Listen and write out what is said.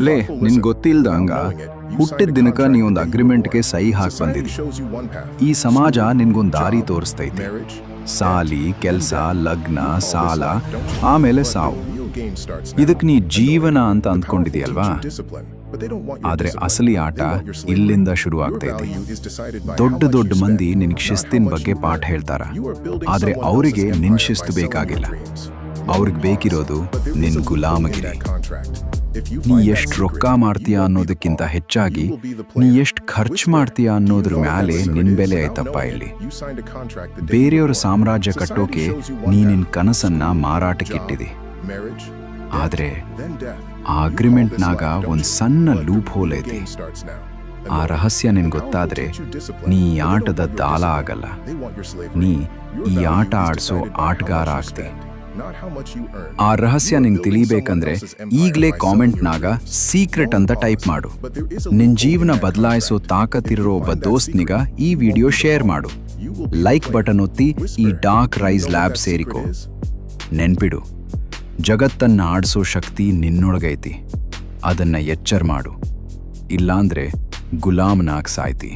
ಲೇ ನಿನ್ ಗೊತ್ತಿಲ್ದಂಗ ಹುಟ್ಟಿದ ದಿನಕ ನೀ ಒಂದು ಅಗ್ರಿಮೆಂಟ್ಗೆ ಸಹಿ ಹಾಕಿ ಬಂದಿದ್ದಿ. ಈ ಸಮಾಜ ನಿನ್ಗೊಂದು ದಾರಿ ತೋರಿಸ್ತೈತಿ. ಸಾಲಿ, ಕೆಲ್ಸ, ಲಗ್ನ, ಸಾಲ, ಆಮೇಲೆ ಸಾವು. ಇದಕ್ ನೀ ಜೀವನ ಅಂತ ಅಂದ್ಕೊಂಡಿದೀಯಲ್ವಾ? ಆದ್ರೆ ಅಸಲಿ ಆಟ ಇಲ್ಲಿಂದ ಶುರು ಆಗ್ತೈತಿ. ದೊಡ್ಡ ದೊಡ್ಡ ಮಂದಿ ನಿನ್ಗೆ ಶಿಸ್ತಿನ ಬಗ್ಗೆ ಪಾಠ ಹೇಳ್ತಾರ, ಆದ್ರೆ ಅವರಿಗೆ ನಿನ್ ಶಿಸ್ತು ಬೇಕಾಗಿಲ್ಲ. ಅವ್ರಿಗೆ ಬೇಕಿರೋದು ನಿನ್ ಗುಲಾಮಗಿರಿ. ನೀ ಎಷ್ಟು ರೊಕ್ಕ ಮಾಡ್ತೀಯ ಅನ್ನೋದಕ್ಕಿಂತ ಹೆಚ್ಚಾಗಿ ನೀ ಎಷ್ಟು ಖರ್ಚು ಮಾಡ್ತೀಯ ಅನ್ನೋದ್ರ ಮ್ಯಾಲೆ ನಿನ್ ಬೆಲೆ ಐತಪ್ಪ ಇಲ್ಲಿ. ಬೇರೆಯವ್ರ ಸಾಮ್ರಾಜ್ಯ ಕಟ್ಟೋಕೆ ನೀ ನಿನ್ ಕನಸನ್ನ ಮಾರಾಟಕ್ಕಿಟ್ಟಿದಿ. ಆದ್ರೆ ಆ ಅಗ್ರಿಮೆಂಟ್ನಾಗ ಒಂದ್ ಸಣ್ಣ ಲೂಪ್ ಹೋಲ್ ಐತಿ. ಆ ರಹಸ್ಯ ನಿನ್ ಗೊತ್ತಾದ್ರೆ ನೀ ಈ ಆಟದ ದಾಲ ಆಗಲ್ಲ. ನೀ ಈ ಆಟ ಆಡ್ಸೋ ಆಟಗಾರ ಆಗ್ತಿ. ಆ ರಹಸ್ಯ ನಿಂಗೆ ತಿಳಿಬೇಕಂದ್ರೆ ಈಗಲೇ ಕಾಮೆಂಟ್ನಾಗ ಸೀಕ್ರೆಟ್ ಅಂತ ಟೈಪ್ ಮಾಡು. ನಿನ್ ಜೀವನ ಬದಲಾಯಿಸೋ ತಾಕತ್ತಿರೋ ಒಬ್ಬ ದೋಸ್ತ್ನಿಗ ಈ ವಿಡಿಯೋ ಶೇರ್ ಮಾಡು. ಲೈಕ್ ಬಟನ್ ಒತ್ತಿ ಈ ಡಾರ್ಕ್ ರೈಸ್ ಲ್ಯಾಬ್ ಸೇರಿಕೋ. ನೆನ್ಪಿಡು, ಜಗತ್ತನ್ನ ಆಡಿಸೋ ಶಕ್ತಿ ನಿನ್ನೊಳಗೈತಿ. ಅದನ್ನ ಎಚ್ಚರ ಮಾಡು, ಇಲ್ಲಾಂದ್ರೆ ಗುಲಾಮನಾಗ್ ಸಾಯ್ತಿ.